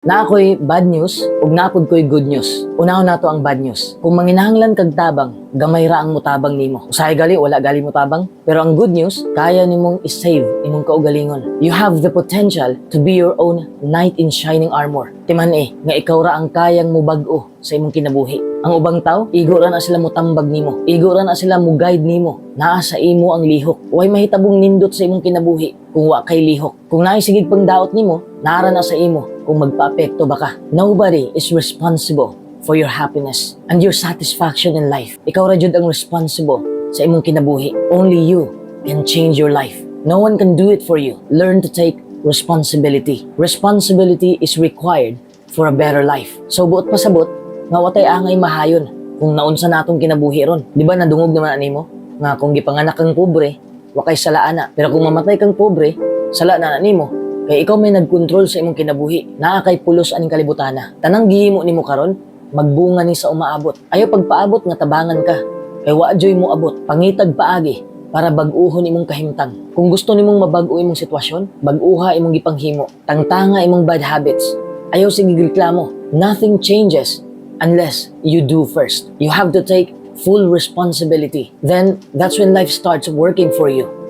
Na ako'y bad news, ug napod ko'y good news. Unaon nato ang bad news. Kung manginahanglan kag tabang, gamay ra ang mutabang nimo. Usahay gali, wala gali mutabang. Pero ang good news, kaya nimong isave imong kaugalingon. You have the potential to be your own knight in shining armor. Timan nga ikaw ra ang kayang mubag-o sa imong kinabuhi. Ang ubang tao, igo ra na sila mutambag nimo. Igo ra na sila mo guide nimo. Naa sa imo ang lihok. Way mahitabong nindot sa imong kinabuhi kung wa kay lihok. Kung naay sigig pangdaot nimo, naara na sa imo kung magpaapekto ba ka. Nobody is responsible for your happiness and your satisfaction in life. Ikaw ra jud ang responsible sa imong kinabuhi. Only you can change your life. No one can do it for you. Learn to take responsibility. Responsibility is required for a better life. So buot pasabot, nga watay angay mahayon kung naunsa natong kinabuhi ron. Di ba nadungog naman animo? Nga kung gipanganak kang pobre, wakay salaan na. Pero kung mamatay kang pobre, sala na nimo. Kaya ikaw may nagkontrol sa imong kinabuhi. Naa kay pulos aning kalibutana. Tanang gihimo nimo karon, magbunga ni sa umaabot. Ayaw pagpaabot nga tabangan ka. Kay wa joy mo abot. Pangitag paagi para bag-uhon imong kahimtang. Kung gusto nimong mabag-o imong sitwasyon, bag-uha imong gipanghimo. Tangtanga imong bad habits. Ayaw sige reklamo. Nothing changes unless you do first. You have to take full responsibility. Then, that's when life starts working for you.